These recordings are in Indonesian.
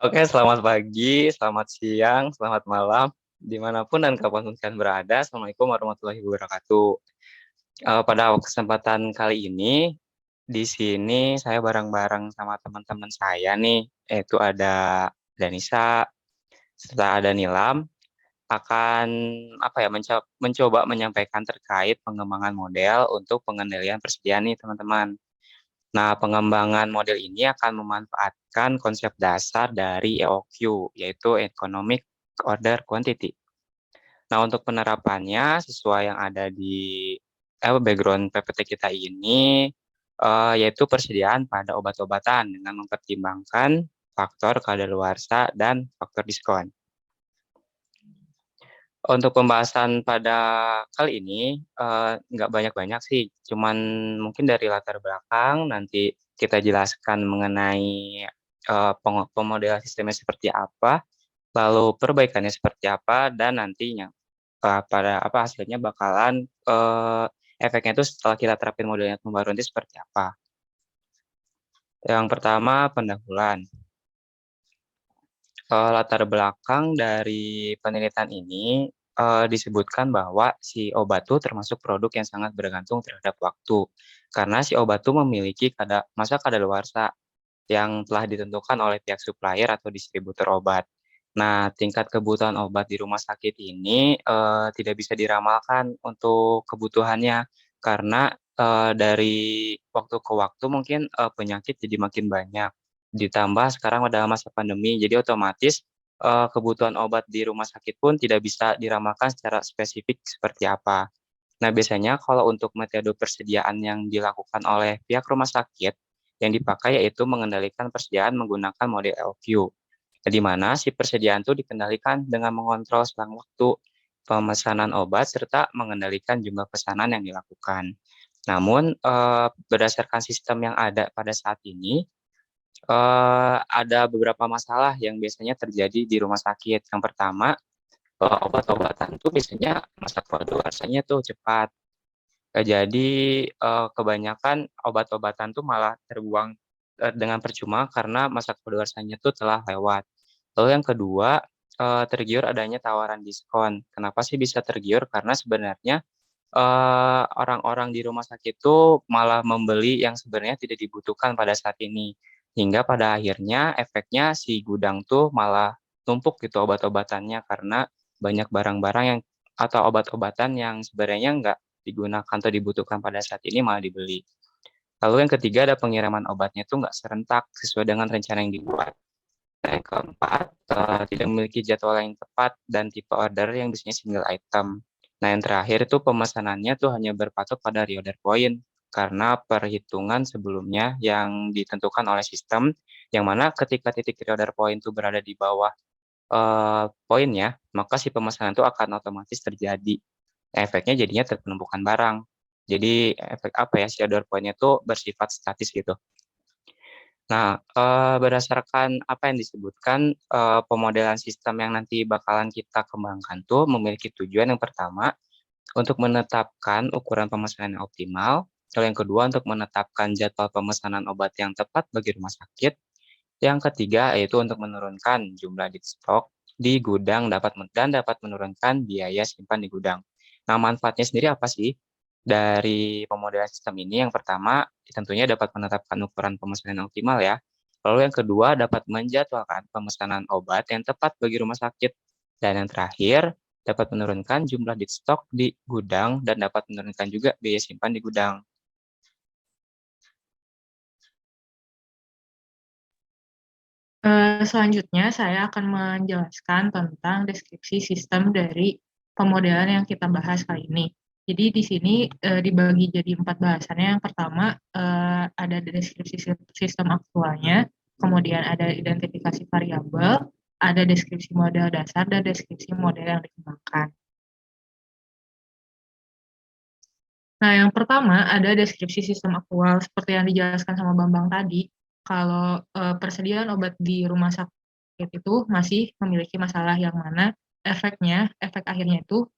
Oke, selamat pagi, selamat siang, selamat malam, dimanapun dan kapanpun kalian berada. Assalamualaikum warahmatullahi wabarakatuh. Pada kesempatan kali ini, di sini saya bareng-bareng sama teman-teman saya nih, yaitu ada Danisa, serta ada Nilam, akan mencoba menyampaikan terkait pengembangan model untuk pengendalian persediaan nih teman-teman. Nah, pengembangan model ini akan memanfaatkan konsep dasar dari EOQ, yaitu Economic Order Quantity. Nah, untuk penerapannya sesuai yang ada di background PPT kita ini, yaitu persediaan pada obat-obatan dengan mempertimbangkan faktor kadaluarsa dan faktor diskon. Untuk pembahasan pada kali ini, nggak banyak-banyak sih, cuman mungkin dari latar belakang nanti kita jelaskan mengenai, pemodelan sistemnya seperti apa, lalu perbaikannya seperti apa, dan nantinya, hasilnya bakalan, efeknya itu setelah kita terapin modelnya pembaru nanti seperti apa. Yang pertama pendahuluan. Latar belakang dari penelitian ini, disebutkan bahwa si obat tuh termasuk produk yang sangat bergantung terhadap waktu. Karena si obat tuh memiliki masa kadaluarsa yang telah ditentukan oleh pihak supplier atau distributor obat. Nah, tingkat kebutuhan obat di rumah sakit ini, tidak bisa diramalkan untuk kebutuhannya karena, dari waktu ke waktu mungkin, penyakit jadi makin banyak. Ditambah sekarang ada masa pandemi, jadi otomatis, kebutuhan obat di rumah sakit pun tidak bisa diramalkan secara spesifik seperti apa. Nah, biasanya kalau untuk metode persediaan yang dilakukan oleh pihak rumah sakit, yang dipakai yaitu mengendalikan persediaan menggunakan model LQ, di mana si persediaan itu dikendalikan dengan mengontrol selang waktu, pemesanan obat, serta mengendalikan jumlah pesanan yang dilakukan. Namun, berdasarkan sistem yang ada pada saat ini, ada beberapa masalah yang biasanya terjadi di rumah sakit. Yang pertama, obat-obatan tuh biasanya masa kadaluarsanya tuh cepat. Jadi, kebanyakan obat-obatan tuh malah terbuang, dengan percuma karena masa kadaluarsanya tuh telah lewat. Lalu yang kedua, tergiur adanya tawaran diskon. Kenapa sih bisa tergiur? Karena sebenarnya, orang-orang di rumah sakit tuh malah membeli yang sebenarnya tidak dibutuhkan pada saat ini. Hingga pada akhirnya efeknya si gudang tuh malah tumpuk gitu obat-obatannya karena banyak barang-barang yang atau obat-obatan yang sebenarnya nggak digunakan atau dibutuhkan pada saat ini malah dibeli. Lalu yang ketiga ada pengiriman obatnya tuh nggak serentak sesuai dengan rencana yang dibuat. Nah, yang keempat, tidak memiliki jadwal yang tepat dan tipe order yang biasanya single item. Nah, yang terakhir itu pemesanannya tuh hanya berpatok pada reorder point, karena perhitungan sebelumnya yang ditentukan oleh sistem, yang mana ketika titik reorder point itu berada di bawah, poinnya, maka si pemesanan itu akan otomatis terjadi. Efeknya jadinya penumpukan barang. Jadi efek apa ya, si order point-nya tuh bersifat statis gitu. Nah, berdasarkan apa yang disebutkan, pemodelan sistem yang nanti bakalan kita kembangkan tuh memiliki tujuan yang pertama, untuk menetapkan ukuran pemesanan yang optimal, lalu yang kedua untuk menetapkan jadwal pemesanan obat yang tepat bagi rumah sakit, yang ketiga yaitu untuk menurunkan jumlah di stok di gudang dapat menurunkan biaya simpan di gudang. Nah, manfaatnya sendiri apa sih dari pemodelan sistem ini? Yang pertama, tentunya dapat menetapkan ukuran pemesanan yang optimal ya. Lalu yang kedua, dapat menjadwalkan pemesanan obat yang tepat bagi rumah sakit. Dan yang terakhir, dapat menurunkan jumlah di stok di gudang dan dapat menurunkan juga biaya simpan di gudang. Selanjutnya saya akan menjelaskan tentang deskripsi sistem dari pemodelan yang kita bahas kali ini. Jadi di sini dibagi jadi 4 bahasannya. Yang pertama ada deskripsi sistem aktualnya, kemudian ada identifikasi variabel, ada deskripsi model dasar, dan deskripsi model yang dikembangkan. Nah, yang pertama ada deskripsi sistem aktual seperti yang dijelaskan sama Bambang tadi. Kalau persediaan obat di rumah sakit itu masih memiliki masalah yang mana efek akhirnya itu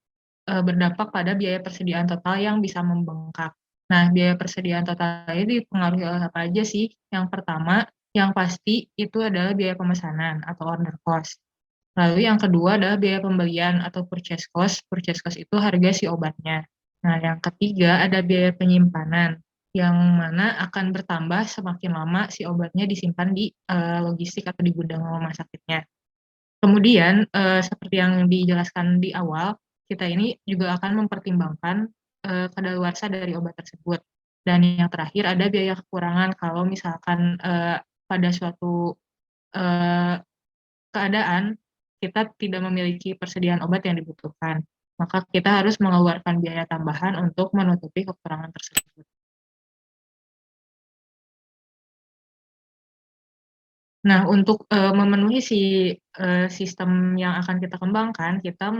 berdampak pada biaya persediaan total yang bisa membengkak. Nah, biaya persediaan total ini dipengaruhi oleh apa aja sih? Yang pertama, Yang pasti itu adalah biaya pemesanan atau order cost. Lalu yang kedua adalah biaya pembelian atau purchase cost. Purchase cost itu harga si obatnya. Nah, yang ketiga ada biaya penyimpanan, yang mana akan bertambah semakin lama si obatnya disimpan di logistik atau di gudang rumah sakitnya. Kemudian, seperti yang dijelaskan di awal, kita ini juga akan mempertimbangkan kadaluarsa dari obat tersebut. Dan yang terakhir ada biaya kekurangan kalau misalkan pada suatu eh, keadaan kita tidak memiliki persediaan obat yang dibutuhkan, maka kita harus mengeluarkan biaya tambahan untuk menutupi kekurangan tersebut. Nah, untuk memenuhi sistem yang akan kita kembangkan, kita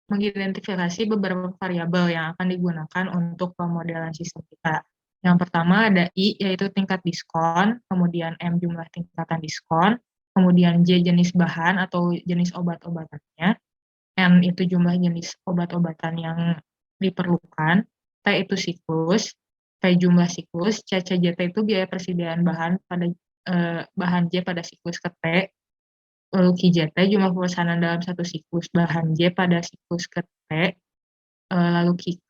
mengidentifikasi beberapa variabel yang akan digunakan untuk pemodelan sistem kita. Yang pertama ada I, yaitu tingkat diskon, kemudian M jumlah tingkatan diskon, kemudian J jenis bahan atau jenis obat-obatannya, N itu jumlah jenis obat-obatan yang diperlukan, T itu siklus, P jumlah siklus, CCJT itu biaya persediaan bahan pada bahan J pada siklus ke T, lalu QJT jumlah pemesanan dalam satu siklus bahan J pada siklus ke T, lalu QK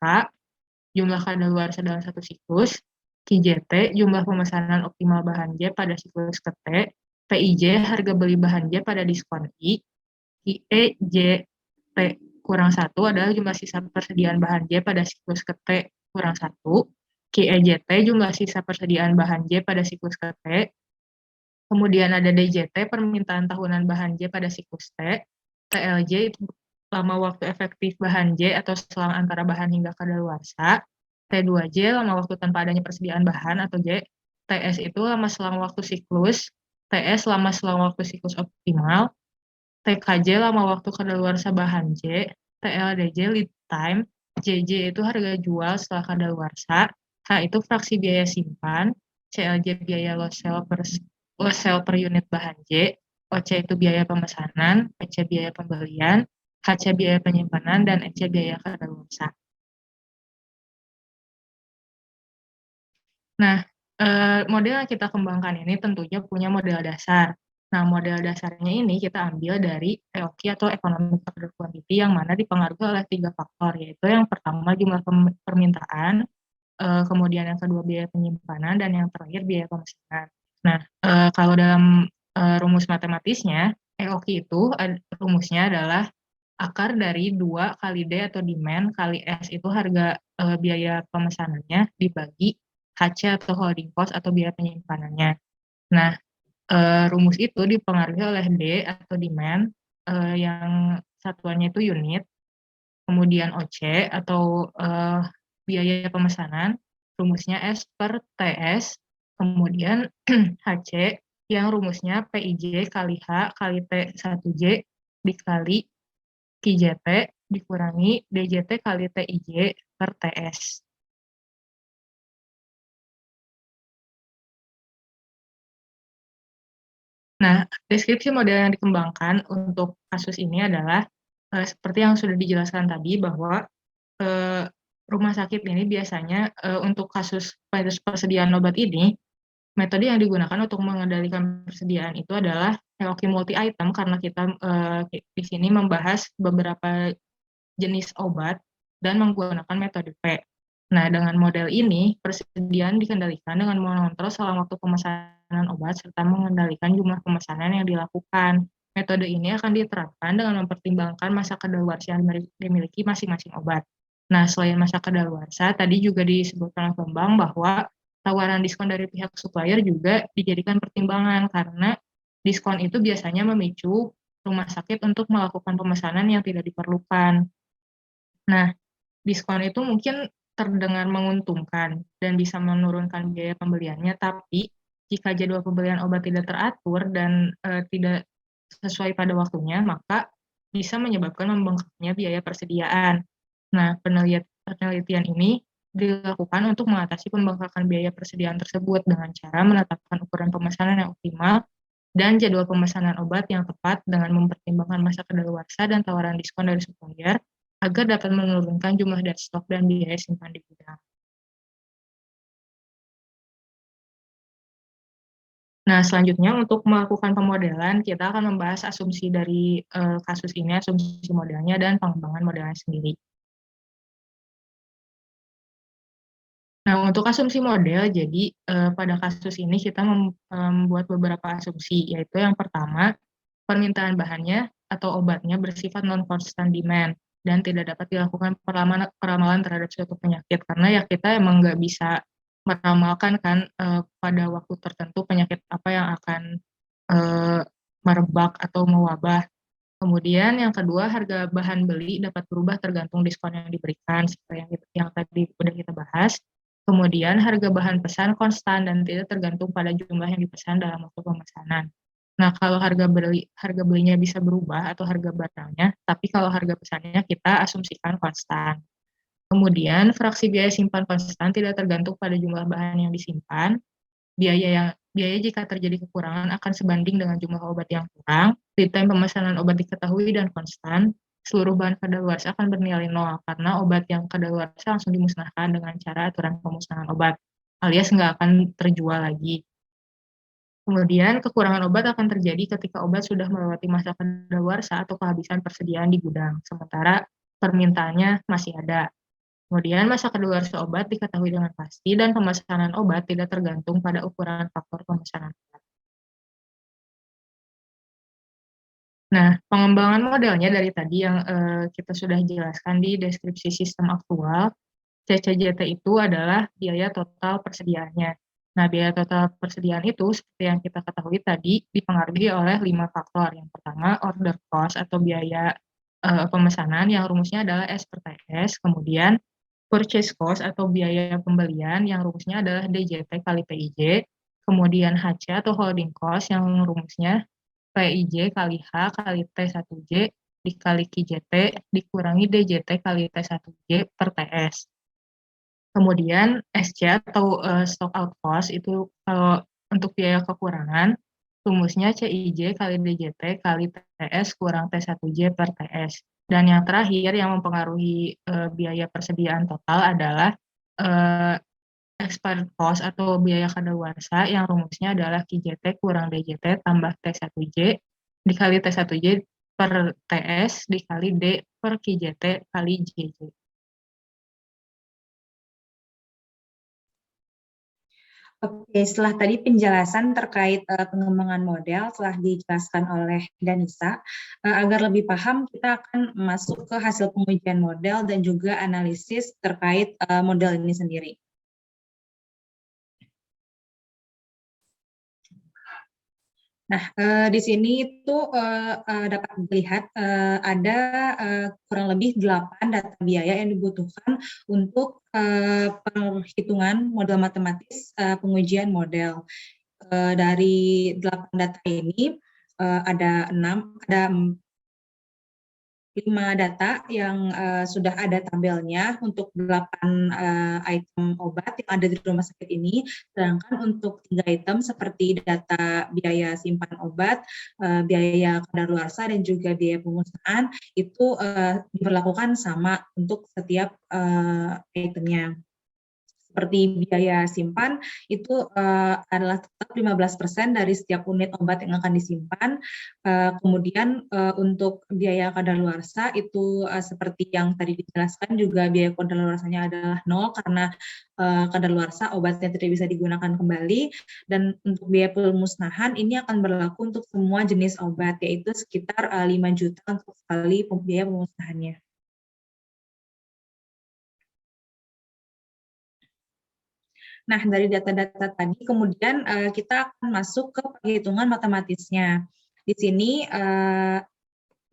jumlah kadaluarsa dalam satu siklus, QJT jumlah pemesanan optimal bahan J pada siklus ke T, PIJ harga beli bahan J pada diskon I, IEJT kurang 1 adalah jumlah sisa persediaan bahan J pada siklus ke T kurang 1, QEJT jumlah sisa persediaan bahan J pada siklus ke T, kemudian ada DJT permintaan tahunan bahan J pada siklus T, TLJ itu lama waktu efektif bahan J atau selang antara bahan hingga kadaluarsa, T2J lama waktu tanpa adanya persediaan bahan atau J, TS itu lama selang waktu siklus, TS lama selang waktu siklus optimal, TKJ lama waktu kadaluarsa bahan J, TLDJ lead time, JJ itu harga jual setelah kadaluarsa, H itu fraksi biaya simpan, CLJ biaya loss sell per unit bahan J, OC itu biaya pemesanan, PC biaya pembelian, HC biaya penyimpanan, dan EC biaya kadaluarsa. Nah, model yang kita kembangkan ini tentunya punya model dasar. Nah, model dasarnya ini kita ambil dari EOQ atau Economic Order Quantity yang mana dipengaruhi oleh 3 faktor, yaitu yang pertama jumlah permintaan, kemudian yang kedua biaya penyimpanan, dan yang terakhir biaya pemesanan. Nah, kalau dalam rumus matematisnya, EOQ itu rumusnya adalah akar dari 2 kali D atau demand kali S itu harga biaya pemesanannya dibagi HC atau holding cost atau biaya penyimpanannya. Nah, rumus itu dipengaruhi oleh D atau demand yang satuannya itu unit, kemudian OC atau biaya pemesanan, rumusnya S per TS, kemudian HC yang rumusnya PIJ kali H kali T1J dikali QJT dikurangi DJT kali TIJ per TS. Nah, deskripsi model yang dikembangkan untuk kasus ini adalah seperti yang sudah dijelaskan tadi bahwa eh, rumah sakit ini biasanya untuk kasus persediaan obat ini, metode yang digunakan untuk mengendalikan persediaan itu adalah hierarki multi item karena kita di sini membahas beberapa jenis obat dan menggunakan metode P. Nah, dengan model ini, persediaan dikendalikan dengan mengontrol selama waktu pemesanan obat serta mengendalikan jumlah pemesanan yang dilakukan. Metode ini akan diterapkan dengan mempertimbangkan masa kadaluarsa yang dimiliki masing-masing obat. Nah, selain masa kadaluarsa, tadi juga disebutkan oleh Bambang bahwa tawaran diskon dari pihak supplier juga dijadikan pertimbangan karena diskon itu biasanya memicu rumah sakit untuk melakukan pemesanan yang tidak diperlukan. Nah, diskon itu mungkin terdengar menguntungkan dan bisa menurunkan biaya pembeliannya, tapi jika jadwal pembelian obat tidak teratur dan tidak sesuai pada waktunya, maka bisa menyebabkan membengkaknya biaya persediaan. Nah, penelitian ini dilakukan untuk mengatasi pembengkakan biaya persediaan tersebut dengan cara menetapkan ukuran pemesanan yang optimal dan jadwal pemesanan obat yang tepat dengan mempertimbangkan masa kadaluarsa dan tawaran diskon dari supplier agar dapat menurunkan jumlah dead stock dan biaya simpan di gudang. Nah, selanjutnya untuk melakukan pemodelan, kita akan membahas asumsi dari kasus ini, asumsi modelnya, dan pengembangan modelnya sendiri. Nah, untuk asumsi model, jadi pada kasus ini kita membuat beberapa asumsi, yaitu yang pertama, permintaan bahannya atau obatnya bersifat non-constant demand dan tidak dapat dilakukan peramalan terhadap suatu penyakit, karena ya kita emang nggak bisa meramalkan kan pada waktu tertentu penyakit apa yang akan eh, merebak atau mewabah. Kemudian yang kedua, harga bahan beli dapat berubah tergantung diskon yang diberikan, seperti yang tadi sudah kita bahas. Kemudian harga bahan pesan konstan dan tidak tergantung pada jumlah yang dipesan dalam waktu pemesanan. Nah, kalau harga belinya bisa berubah atau harga barangnya, tapi kalau harga pesannya kita asumsikan konstan. Kemudian fraksi biaya simpan konstan tidak tergantung pada jumlah bahan yang disimpan. Biaya jika terjadi kekurangan akan sebanding dengan jumlah obat yang kurang. Lead time pemesanan obat diketahui dan konstan. Seluruh bahan kadaluarsa akan bernilai nol karena obat yang kadaluarsa langsung dimusnahkan dengan cara aturan pemusnahan obat, alias nggak akan terjual lagi. Kemudian kekurangan obat akan terjadi ketika obat sudah melewati masa kadaluarsa atau kehabisan persediaan di gudang, sementara permintaannya masih ada. Kemudian masa kadaluarsa obat diketahui dengan pasti dan pemesanan obat tidak tergantung pada ukuran faktor pemesanan obat. Nah, pengembangan modelnya dari tadi yang kita sudah jelaskan di deskripsi sistem aktual, CCJT itu adalah biaya total persediaannya. Nah, biaya total persediaan itu, seperti yang kita ketahui tadi, dipengaruhi oleh 5 faktor. Yang pertama, order cost atau biaya pemesanan yang rumusnya adalah S per TS. Kemudian, purchase cost atau biaya pembelian yang rumusnya adalah DJT kali PIJ. Kemudian HC atau holding cost yang rumusnya PIJ kali H kali T1J dikali QJT dikurangi DJT kali T1J per TS. Kemudian SC atau stock out cost itu kalau untuk biaya kekurangan, rumusnya CIJ kali DJT kali TS kurang T1J per TS. Dan yang terakhir yang mempengaruhi biaya persediaan total adalah eh, expired cost atau biaya kadaluarsa yang rumusnya adalah QJT kurang DJT tambah T1J dikali T1J per TS dikali D per QJT kali JJ. Oke, setelah tadi penjelasan terkait pengembangan model telah dijelaskan oleh Danisa, agar lebih paham kita akan masuk ke hasil pengujian model dan juga analisis terkait model ini sendiri. Nah, di sini itu dapat dilihat ada kurang lebih 8 data biaya yang dibutuhkan untuk perhitungan model matematis pengujian model. Dari 8 data ini ada 5 data yang sudah ada tabelnya untuk 8 item obat yang ada di rumah sakit ini, sedangkan untuk 3 item seperti data biaya simpan obat, biaya kadaluarsa dan juga biaya pemusnahan itu diberlakukan sama untuk setiap itemnya. Seperti biaya simpan itu adalah tetap 15% dari setiap unit obat yang akan disimpan. Kemudian untuk biaya kadaluarsa itu seperti yang tadi dijelaskan juga biaya kadaluarsanya adalah 0 karena kadaluarsa obatnya tidak bisa digunakan kembali. Dan untuk biaya pemusnahan ini akan berlaku untuk semua jenis obat, yaitu sekitar 5 juta untuk sekali biaya pemusnahannya. Nah, dari data-data tadi kemudian kita akan masuk ke perhitungan matematisnya. Di sini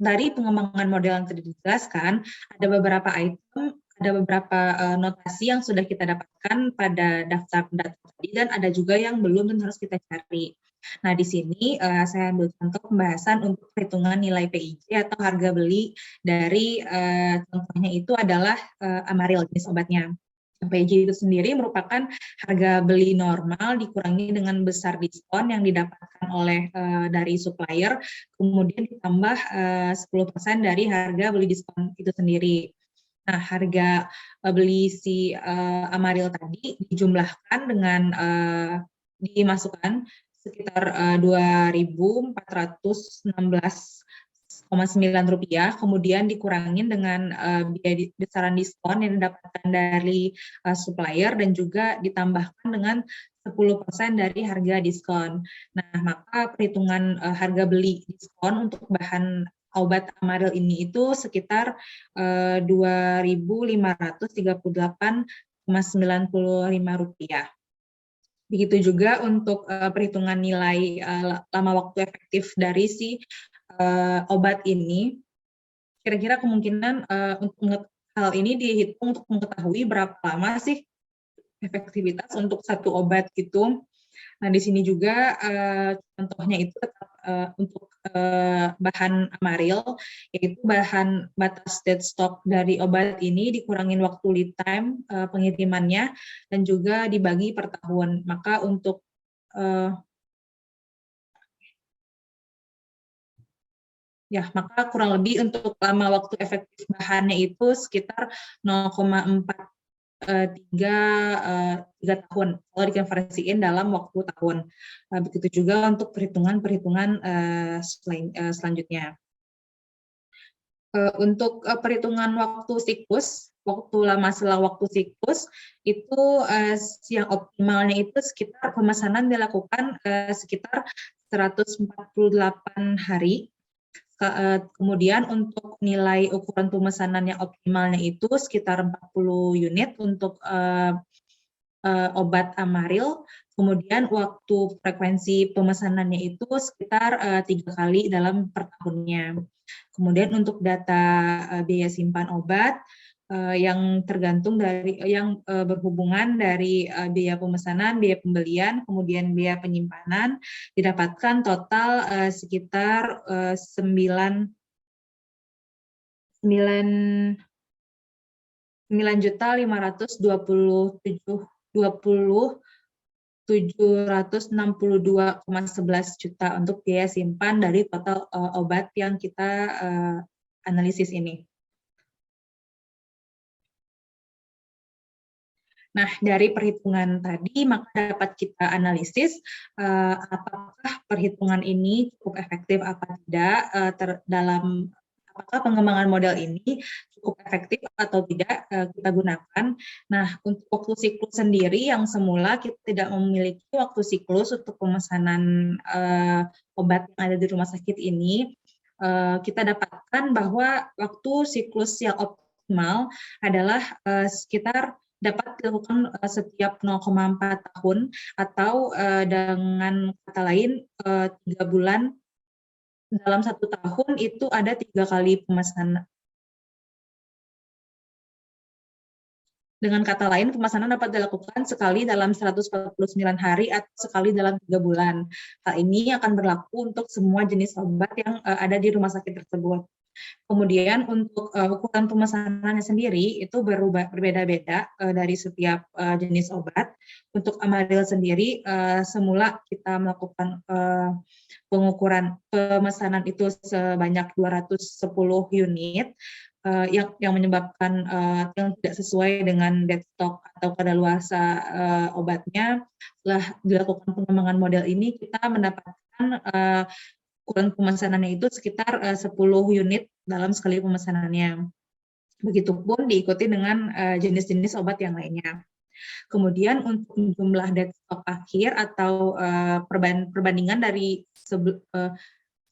dari pengembangan model yang tadi dijelaskan, ada beberapa item, ada beberapa notasi yang sudah kita dapatkan pada daftar data tadi, dan ada juga yang belum dan harus kita cari. Nah, di sini saya ambil contoh pembahasan untuk perhitungan nilai PIJ atau harga beli dari contohnya itu adalah Amaril jenis obatnya. PIJ itu sendiri merupakan harga beli normal dikurangi dengan besar diskon yang didapatkan oleh dari supplier, kemudian ditambah 10% dari harga beli diskon itu sendiri. Nah, harga beli si Amaril tadi dijumlahkan dengan dimasukkan sekitar Rp2.416,9, kemudian dikurangin dengan biaya besaran diskon yang didapatkan dari supplier dan juga ditambahkan dengan 10% dari harga diskon. Nah, maka perhitungan harga beli diskon untuk bahan obat Amaril ini itu sekitar Rp2.538,95. Begitu juga untuk perhitungan nilai lama waktu efektif dari si obat ini. Kira-kira kemungkinan untuk hal ini dihitung untuk mengetahui berapa lama sih efektivitas untuk satu obat gitu. Nah, di sini juga contohnya itu untuk bahan Amaril, yaitu bahan batas dead stock dari obat ini dikurangin waktu lead time pengirimannya dan juga dibagi per tahun. Maka untuk maka kurang lebih untuk lama waktu efektif bahannya itu sekitar 0,43 tahun kalau dikonversiin dalam waktu tahun. Begitu juga untuk perhitungan-perhitungan selanjutnya. Untuk perhitungan waktu siklus, waktu lama selang waktu siklus itu yang optimalnya itu sekitar pemesanan dilakukan sekitar 148 hari. Kemudian untuk nilai ukuran pemesanan yang optimalnya itu sekitar 40 unit untuk obat Amaril. Kemudian waktu frekuensi pemesanannya itu sekitar 3 kali dalam per tahunnya. Kemudian untuk data biaya simpan obat yang tergantung dari berhubungan dari biaya pemesanan, biaya pembelian, kemudian biaya penyimpanan, didapatkan total sekitar 9.762,11 juta untuk biaya simpan dari total obat yang kita analisis ini. Nah, dari perhitungan tadi, maka dapat kita analisis apakah perhitungan ini cukup efektif apa tidak apakah pengembangan model ini cukup efektif atau tidak kita gunakan. Nah, untuk waktu siklus sendiri yang semula kita tidak memiliki waktu siklus untuk pemesanan obat yang ada di rumah sakit ini, kita dapatkan bahwa waktu siklus yang optimal adalah sekitar dapat dilakukan setiap 0,4 tahun atau dengan kata lain 3 bulan dalam 1 tahun itu ada 3 kali pemesanan. Dengan kata lain, pemesanan dapat dilakukan sekali dalam 149 hari atau sekali dalam 3 bulan. Hal ini akan berlaku untuk semua jenis obat yang ada di rumah sakit tersebut. Kemudian untuk ukuran pemesanannya sendiri itu berbeda-beda dari setiap jenis obat. Untuk Amaril sendiri semula kita melakukan pengukuran pemesanan itu sebanyak 210 unit yang menyebabkan yang tidak sesuai dengan dead stock atau kadaluarsa obatnya. Setelah dilakukan pengembangan model ini kita mendapatkan ukuran pemesanannya itu sekitar 10 unit dalam sekali pemesanannya. Begitupun diikuti dengan jenis-jenis obat yang lainnya. Kemudian untuk jumlah dead stock akhir atau perbandingan dari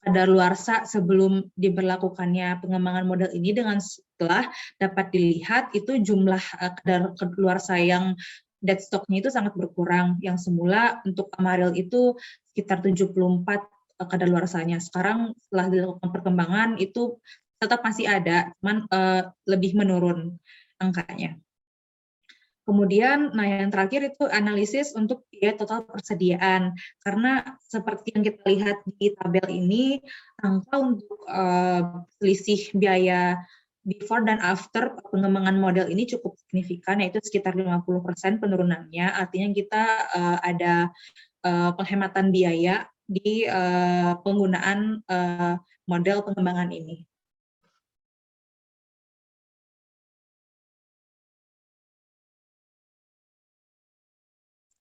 kadaluarsa sebelum diberlakukannya pengembangan model ini dengan setelah dapat dilihat itu jumlah kadaluarsa yang dead stock-nya itu sangat berkurang. Yang semula untuk Amaril itu sekitar 74 kadaluarsanya. Sekarang setelah dilakukan perkembangan itu tetap masih ada, cuman lebih menurun angkanya. Kemudian, yang terakhir itu analisis untuk biaya total persediaan. Karena seperti yang kita lihat di tabel ini, angka untuk selisih biaya before dan after pengembangan model ini cukup signifikan, yaitu sekitar 50% penurunannya. Artinya kita ada penghematan biaya di penggunaan model pengembangan ini.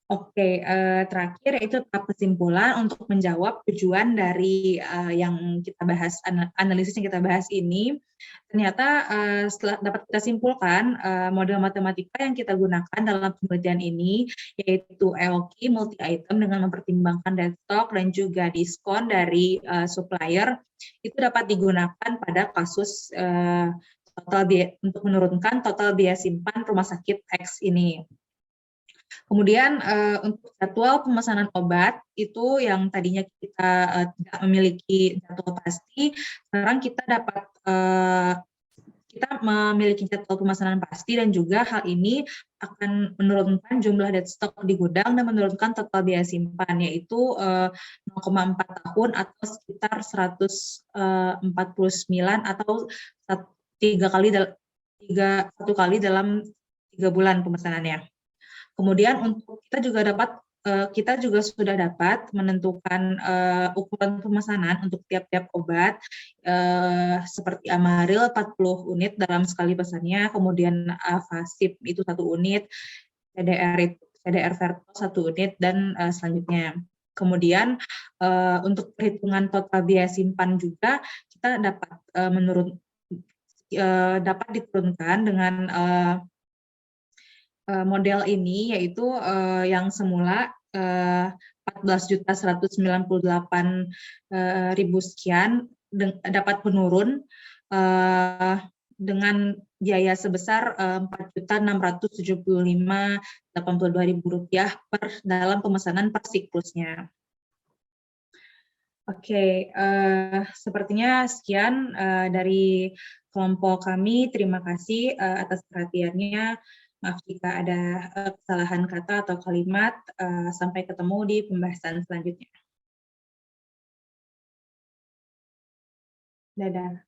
Oke, terakhir itu tahap kesimpulan untuk menjawab tujuan dari, yang kita bahas, analisis yang kita bahas ini. Ternyata, setelah dapat kita simpulkan, model matematika yang kita gunakan dalam penelitian ini, yaitu EOKI multi-item dengan mempertimbangkan dead stock dan juga diskon dari, supplier, itu dapat digunakan pada kasus, untuk menurunkan total biaya simpan rumah sakit X ini. Kemudian, untuk jadwal pemesanan obat, itu yang tadinya kita, tidak memiliki jadwal pasti, sekarang kita memiliki jadwal pemesanan pasti dan juga hal ini akan menurunkan jumlah dead stock di gudang dan menurunkan total biaya simpan, yaitu, 0,4 tahun atau sekitar 149 atau 1 kali dalam 3 bulan pemesanannya. Kemudian kita juga sudah dapat menentukan, ukuran pemesanan untuk tiap-tiap obat, seperti Amaryl 40 unit dalam sekali pesannya, kemudian Avasip itu 1 unit, CDR Vertos 1 unit, dan selanjutnya. Kemudian, untuk perhitungan total biaya simpan juga kita dapat diturunkan dengan, model ini, yaitu, yang semula, 14.198.000 sekian dapat menurun, dengan biaya sebesar, Rp4.675.082 dalam pemesanan per siklusnya. Oke, sepertinya sekian, dari kelompok kami. Terima kasih, atas perhatiannya. Maaf jika ada, kesalahan kata atau kalimat. Sampai ketemu di pembahasan selanjutnya. Dadah.